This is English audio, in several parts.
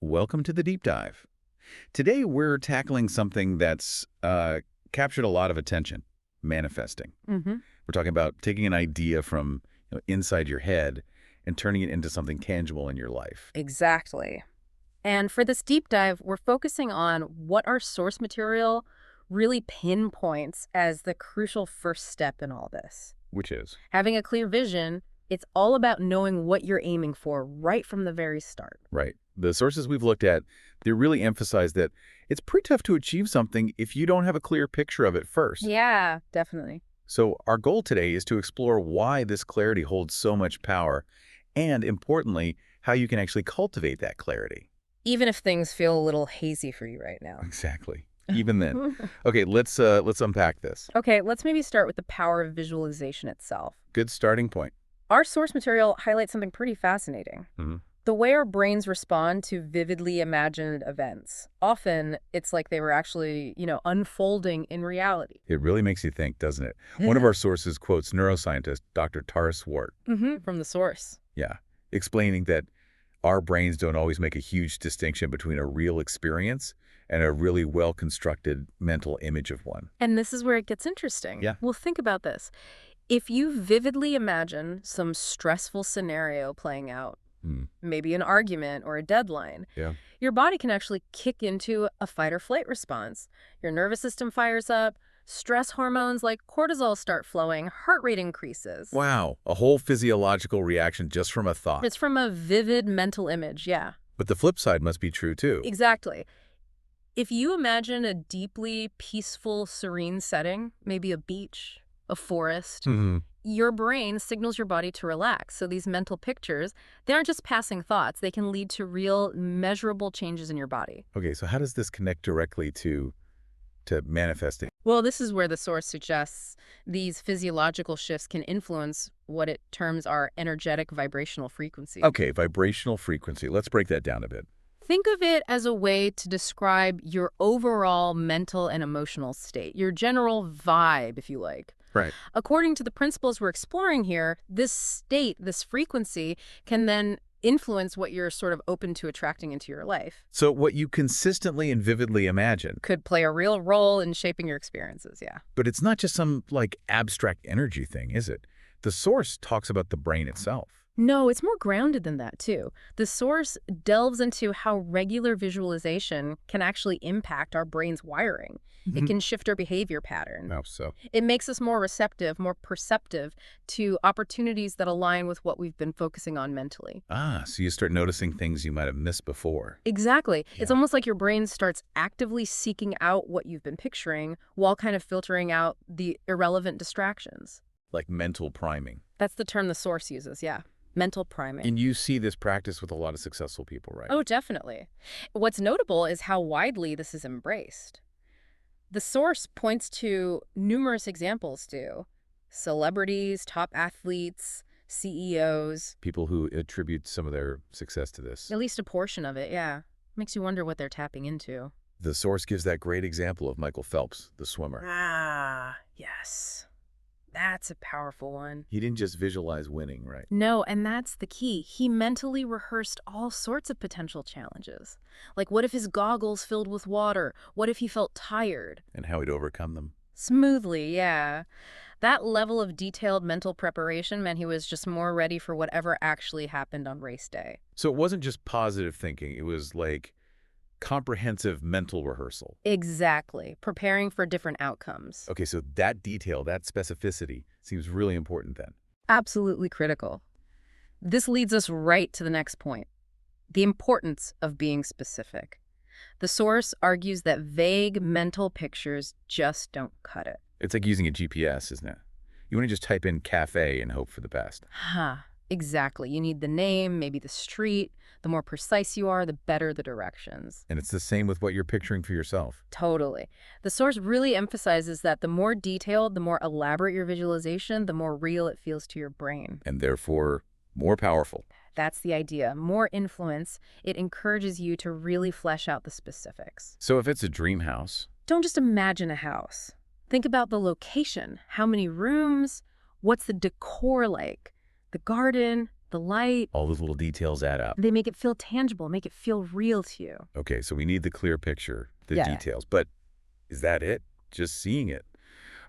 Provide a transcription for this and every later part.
Welcome to the deep dive. Today we're tackling something that's captured a lot of attention, manifesting. Mm-hmm. We're talking about taking an idea from inside your head and turning it into something tangible in your life. Exactly. And for this deep dive, we're focusing on what our source material really pinpoints as the crucial first step in all this. Which is? Having a clear vision, it's all about knowing what you're aiming for right from the very start. Right. The sources we've looked at, they really emphasize that it's pretty tough to achieve something if you don't have a clear picture of it first. Yeah, definitely. So our goal today is to explore why this clarity holds so much power and, importantly, how you can actually cultivate that clarity. Even if things feel a little hazy for you right now. Exactly. Even then. Okay, let's unpack this. Okay, let's maybe start with the power of visualization itself. Good starting point. Our source material highlights something pretty fascinating. Mhm. The way our brains respond to vividly imagined events. Often, it's like they were actually, unfolding in reality. It really makes you think, doesn't it? One of our sources quotes neuroscientist Dr. Tara Swart. From the source. Yeah, explaining that our brains don't always make a huge distinction between a real experience and a really well-constructed mental image of one. And this is where it gets interesting. Yeah. Well, think about this. If you vividly imagine some stressful scenario playing out, maybe an argument or a deadline, Yeah. your body can actually kick into a fight or flight response. Your nervous system fires up, stress hormones like cortisol start flowing, heart rate increases. Wow, a whole physiological reaction just from a thought. It's from a vivid mental image, yeah. But the flip side must be true, too. Exactly. If you imagine a deeply peaceful, serene setting, maybe a beach, a forest, your brain signals your body to relax. So these mental pictures, they aren't just passing thoughts. They can lead to real, measurable changes in your body. Okay, so how does this connect directly to manifesting? Well, this is where the source suggests these physiological shifts can influence what it terms our energetic vibrational frequency. Okay, vibrational frequency. Let's break that down a bit. Think of it as a way to describe your overall mental and emotional state, your general vibe, if you like. Right. According to the principles we're exploring here, this state, this frequency, can then influence what you're sort of open to attracting into your life. So what you consistently and vividly imagine. Could play a real role in shaping your experiences, yeah. But it's not just some, abstract energy thing, is it? The source talks about the brain itself. No, it's more grounded than that, too. The source delves into how regular visualization can actually impact our brain's wiring. It can shift our behavior pattern. Oh, so. It makes us more receptive, more perceptive to opportunities that align with what we've been focusing on mentally. Ah, so you start noticing things you might have missed before. Exactly. Yeah. It's almost like your brain starts actively seeking out what you've been picturing while kind of filtering out the irrelevant distractions. Like mental priming. That's the term the source uses, yeah. Mental priming. And you see this practice with a lot of successful people, right? Oh, definitely. What's notable is how widely this is embraced. The source points to numerous examples too. Celebrities, top athletes, CEOs. People who attribute some of their success to this. At least a portion of it, yeah. Makes you wonder what they're tapping into. The source gives that great example of Michael Phelps, the swimmer. Ah, yes. That's a powerful one. He didn't just visualize winning, right? No, and that's the key. He mentally rehearsed all sorts of potential challenges. Like, what if his goggles filled with water? What if he felt tired? And how he'd overcome them. Smoothly, yeah. That level of detailed mental preparation meant he was just more ready for whatever actually happened on race day. So it wasn't just positive thinking. It was like comprehensive mental rehearsal. Exactly. Preparing for different outcomes. Okay, so that detail, that specificity seems really important then. Absolutely critical. This leads us right to the next point. The importance of being specific. The source argues that vague mental pictures just don't cut it. It's like using a GPS, isn't it? You want to just type in cafe and hope for the best. Exactly. You need the name, maybe the street. The more precise you are, the better the directions. And it's the same with what you're picturing for yourself. Totally. The source really emphasizes that the more detailed, the more elaborate your visualization, the more real it feels to your brain. And therefore, more powerful. That's the idea. More influence. It encourages you to really flesh out the specifics. So if it's a dream house, don't just imagine a house. Think about the location. How many rooms? What's the decor like? The garden, the light. All those little details add up. They make it feel tangible, make it feel real to you. Okay, so we need the clear picture, the Yeah. details. But is that it? Just seeing it?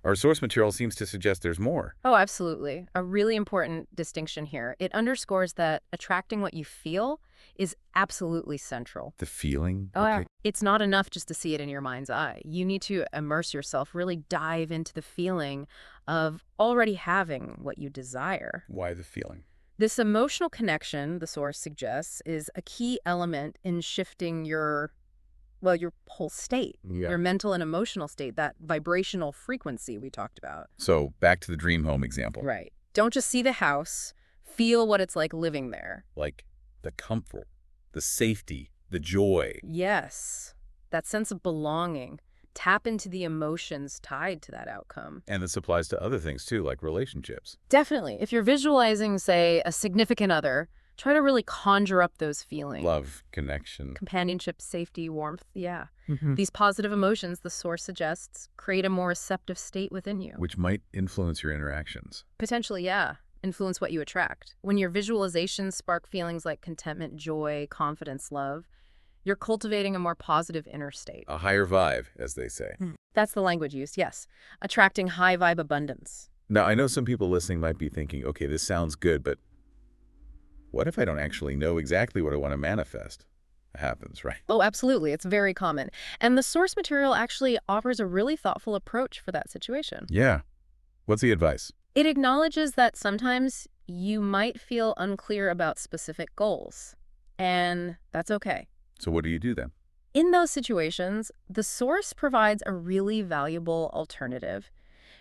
Our source material seems to suggest there's more. Oh, absolutely. A really important distinction here. It underscores that attracting what you feel is absolutely central. The feeling? Oh, yeah. Okay. It's not enough just to see it in your mind's eye. You need to immerse yourself, really dive into the feeling of already having what you desire. Why the feeling? This emotional connection, the source suggests, is a key element in shifting your whole state, Yeah. your mental and emotional state, that vibrational frequency we talked about. So back to the dream home example. Right. Don't just see the house, feel what it's like living there. Like the comfort, the safety, the joy. Yes, that sense of belonging. Tap into the emotions tied to that outcome. And this applies to other things too, like relationships. Definitely. If you're visualizing, say, a significant other, try to really conjure up those feelings. Love, connection. Companionship, safety, warmth, yeah. Mm-hmm. These positive emotions, the source suggests, create a more receptive state within you. Which might influence your interactions. Potentially, yeah. Influence what you attract. When your visualizations spark feelings like contentment, joy, confidence, love, you're cultivating a more positive inner state. A higher vibe, as they say. That's the language used, yes. Attracting high vibe abundance. Now, I know some people listening might be thinking, okay, this sounds good, but what if I don't actually know exactly what I want to manifest? It happens, right? Oh, absolutely. It's very common. And the source material actually offers a really thoughtful approach for that situation. Yeah. What's the advice? It acknowledges that sometimes you might feel unclear about specific goals, and that's okay. So what do you do then? In those situations, the source provides a really valuable alternative.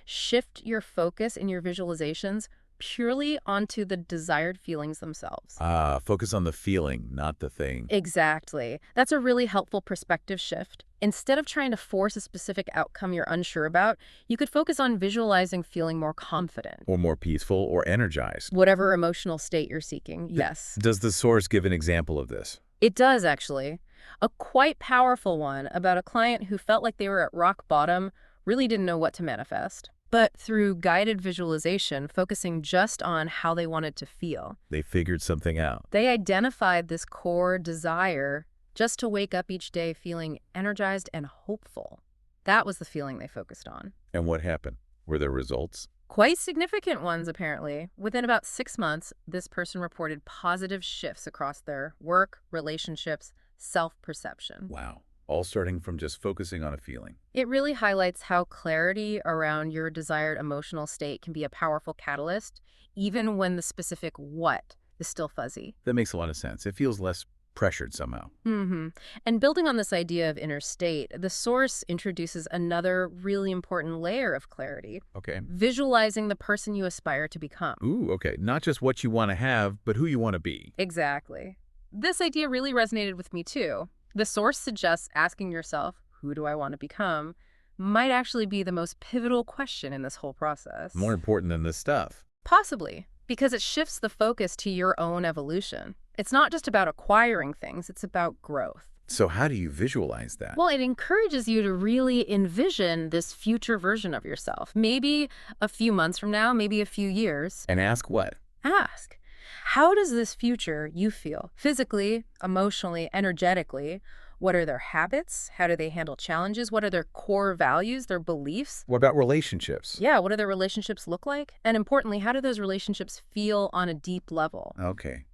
Shift your focus in your visualizations purely onto the desired feelings themselves. Focus on the feeling, not the thing. Exactly. That's a really helpful perspective shift. Instead of trying to force a specific outcome you're unsure about, you could focus on visualizing feeling more confident. Or more peaceful or energized. Whatever emotional state you're seeking, yes. Does the source give an example of this? It does, actually. A quite powerful one about a client who felt like they were at rock bottom, really didn't know what to manifest. But through guided visualization, focusing just on how they wanted to feel, They figured something out. they identified this core desire just to wake up each day feeling energized and hopeful. That was the feeling they focused on. And what happened? Were there results? Quite significant ones, apparently. Within about 6 months, this person reported positive shifts across their work, relationships, self-perception. Wow. All starting from just focusing on a feeling. It really highlights how clarity around your desired emotional state can be a powerful catalyst, even when the specific what is still fuzzy. That makes a lot of sense. It feels less pressured somehow. And building on this idea of inner state, the source introduces another really important layer of clarity. Okay. Visualizing the person you aspire to become. Ooh, okay. Not just what you want to have, but who you want to be. Exactly. This idea really resonated with me too. The source suggests asking yourself, who do I want to become, might actually be the most pivotal question in this whole process. More important than this stuff. Possibly, because it shifts the focus to your own evolution. It's not just about acquiring things, it's about growth. So how do you visualize that? Well, it encourages you to really envision this future version of yourself. Maybe a few months from now, maybe a few years. And ask what? Ask, how does this future you feel? Physically, emotionally, energetically? What are their habits? How do they handle challenges? What are their core values, their beliefs? What about relationships? Yeah, what do their relationships look like? And importantly, how do those relationships feel on a deep level? Okay.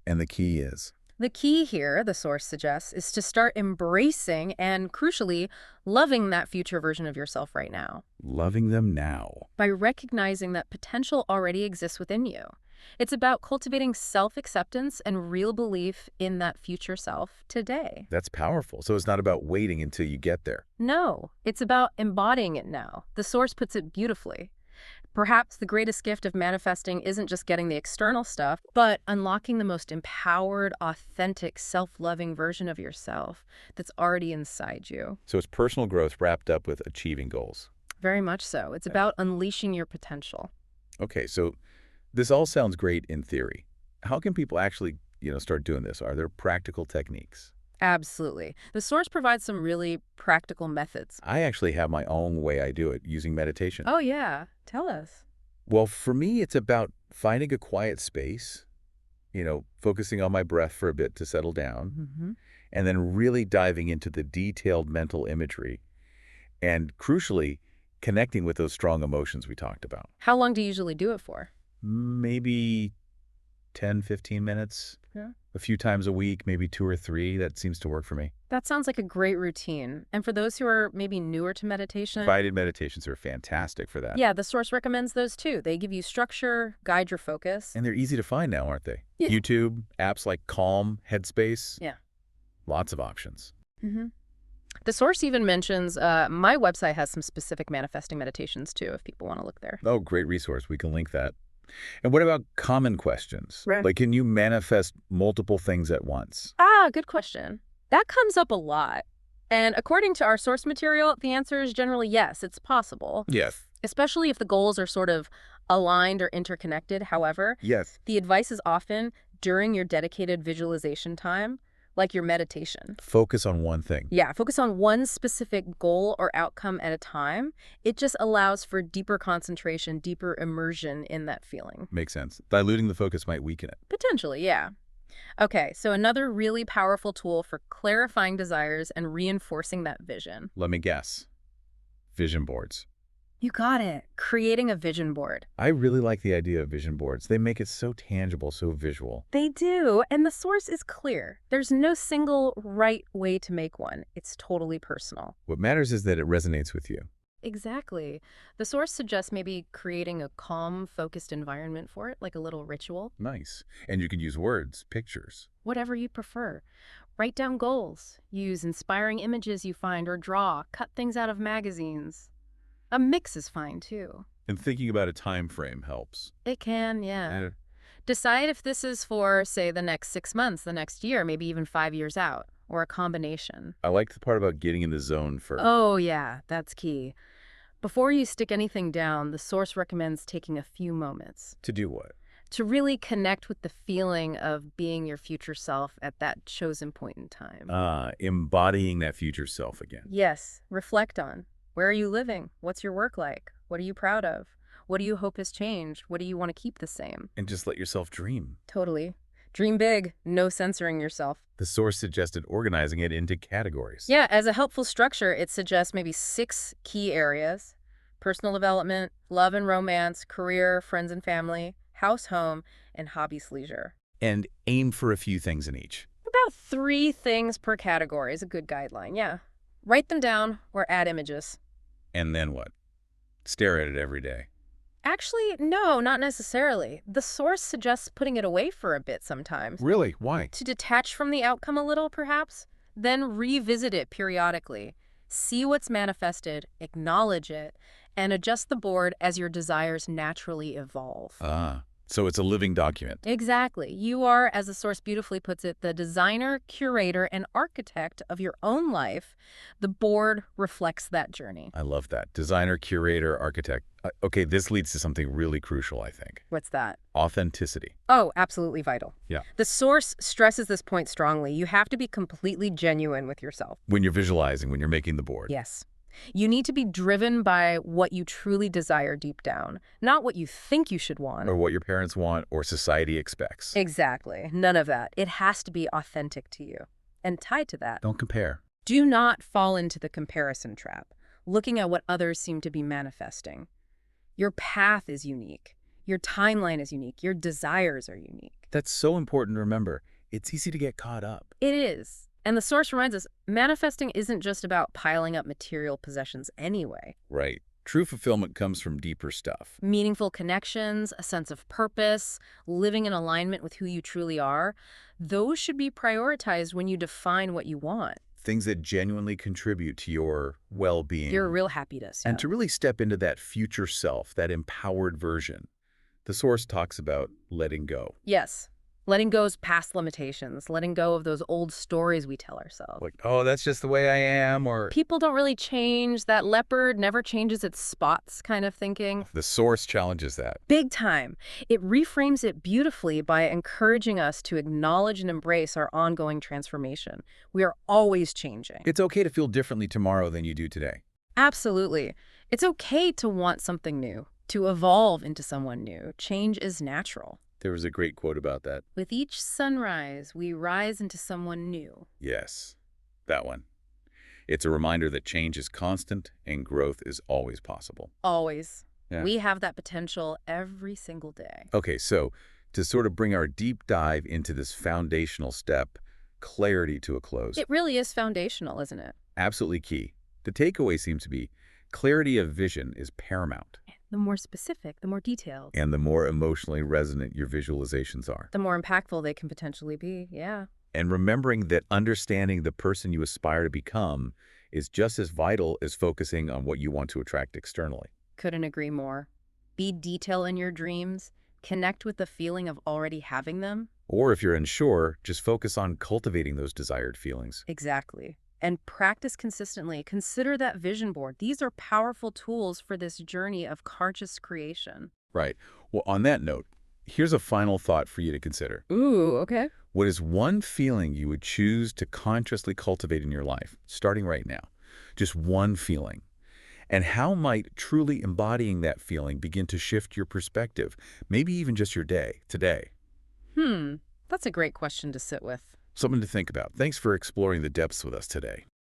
And the key is? The key here, the source suggests, is to start embracing and, crucially, loving that future version of yourself right now. Loving them now. By recognizing that potential already exists within you. It's about cultivating self-acceptance and real belief in that future self today. That's powerful. So it's not about waiting until you get there. No, it's about embodying it now. The source puts it beautifully. Perhaps the greatest gift of manifesting isn't just getting the external stuff, but unlocking the most empowered, authentic, self-loving version of yourself that's already inside you. So it's personal growth wrapped up with achieving goals. Very much so. It's about unleashing your potential. Okay, so this all sounds great in theory. How can people actually, start doing this? Are there practical techniques? Absolutely. The source provides some really practical methods. I actually have my own way I do it using meditation. Oh, yeah. Tell us. Well, for me, it's about finding a quiet space, focusing on my breath for a bit to settle down, Hmm. and then really diving into the detailed mental imagery and, crucially, connecting with those strong emotions we talked about. How long do you usually do it for? Maybe 10, 15 minutes, Yeah. a few times a week, maybe 2 or 3. That seems to work for me. That sounds like a great routine. And for those who are maybe newer to meditation, Guided meditations are fantastic for that. yeah, the source recommends those too. They give you structure, guide your focus. And they're easy to find now, aren't they? Yeah. YouTube, apps like Calm, Headspace, Yeah. lots of options. Hmm. The source even mentions my website has some specific manifesting meditations too, if people want to look there. Oh, great resource. We can link that. And what about common questions? Right. Like, can you manifest multiple things at once? Good question. That comes up a lot. And according to our source material, the answer is generally yes, it's possible, Yes. especially if the goals are sort of aligned or interconnected. However, Yes. the advice is often during your dedicated visualization time, like your meditation. Focus on one thing. Yeah, focus on one specific goal or outcome at a time. It just allows for deeper concentration, deeper immersion in that feeling. Makes sense. Diluting the focus might weaken it. Potentially, yeah. Okay, so another really powerful tool for clarifying desires and reinforcing that vision. Let me guess. Vision boards. You got it. Creating a vision board. I really like the idea of vision boards. They make it so tangible, so visual. They do, and the source is clear. There's no single right way to make one. It's totally personal. What matters is that it resonates with you. Exactly. The source suggests maybe creating a calm, focused environment for it, like a little ritual. Nice. And you can use words, pictures. Whatever you prefer. Write down goals. Use inspiring images you find or draw. Cut things out of magazines. A mix is fine, too. And thinking about a time frame helps. It can, yeah. And Decide if this is for, say, the next 6 months, the next year, maybe even 5 years out, or a combination. I like the part about getting in the zone first. Oh, yeah, that's key. Before you stick anything down, the source recommends taking a few moments To do what? to really connect with the feeling of being your future self at that chosen point in time. Embodying that future self again. Yes, reflect on. Where are you living? What's your work like? What are you proud of? What do you hope has changed? What do you want to keep the same? And just let yourself dream. Totally. Dream big, no censoring yourself. The source suggested organizing it into categories. Yeah, as a helpful structure, it suggests maybe 6 key areas: personal development, love and romance, career, friends and family, house, home, and hobbies, leisure. And aim for a few things in each. About 3 things per category is a good guideline, yeah. Write them down or add images. And then what? Stare at it every day. Actually, no, not necessarily. The source suggests putting it away for a bit sometimes. Really? Why? To detach from the outcome a little, perhaps. Then revisit it periodically. See what's manifested, acknowledge it, and adjust the board as your desires naturally evolve. So it's a living document. Exactly. You are, as the source beautifully puts it, the designer, curator, and architect of your own life. The board reflects that journey. I love that. Designer, curator, architect. Okay, this leads to something really crucial, I think. What's that? Authenticity. Oh, absolutely vital. Yeah. The source stresses this point strongly. You have to be completely genuine with yourself. When you're visualizing, when you're making the board. Yes. You need to be driven by what you truly desire deep down, not what you think you should want. Or what your parents want or society expects. Exactly. None of that. It has to be authentic to you. And tied to that, Don't compare. do not fall into the comparison trap, looking at what others seem to be manifesting. Your path is unique. Your timeline is unique. Your desires are unique. That's so important to remember. It's easy to get caught up. It is. And the source reminds us, manifesting isn't just about piling up material possessions anyway. Right. True fulfillment comes from deeper stuff. Meaningful connections, a sense of purpose, living in alignment with who you truly are, those should be prioritized when you define what you want. Things that genuinely contribute to your well-being. Your real happiness. Yeah. And to really step into that future self, that empowered version, the source talks about letting go. Yes. Letting go of past limitations, letting go of those old stories we tell ourselves. Like, oh, that's just the way I am, or People don't really change. That leopard never changes its spots kind of thinking. the source challenges that. Big time. It reframes it beautifully by encouraging us to acknowledge and embrace our ongoing transformation. We are always changing. It's okay to feel differently tomorrow than you do today. Absolutely. It's okay to want something new, to evolve into someone new. Change is natural. There was a great quote about that. With each sunrise, we rise into someone new. Yes, that one. It's a reminder that change is constant and growth is always possible. Always. Yeah. We have that potential every single day. Okay, so to sort of bring our deep dive into this foundational step, clarity, to a close, It really is foundational, isn't it? absolutely key. The takeaway seems to be clarity of vision is paramount, The more specific, the more detailed, and the more emotionally resonant your visualizations are. the more impactful they can potentially be. Yeah. And remembering that understanding the person you aspire to become is just as vital as focusing on what you want to attract externally. Couldn't agree more. Be detail in your dreams. Connect with the feeling of already having them. Or if you're unsure, just focus on cultivating those desired feelings. Exactly. And practice consistently. Consider that vision board. These are powerful tools for this journey of conscious creation. Right. Well, on that note, here's a final thought for you to consider. Ooh, okay. What is one feeling you would choose to consciously cultivate in your life, starting right now? Just one feeling. And how might truly embodying that feeling begin to shift your perspective, maybe even just your day, today? That's a great question to sit with. Something to think about. Thanks for exploring the depths with us today.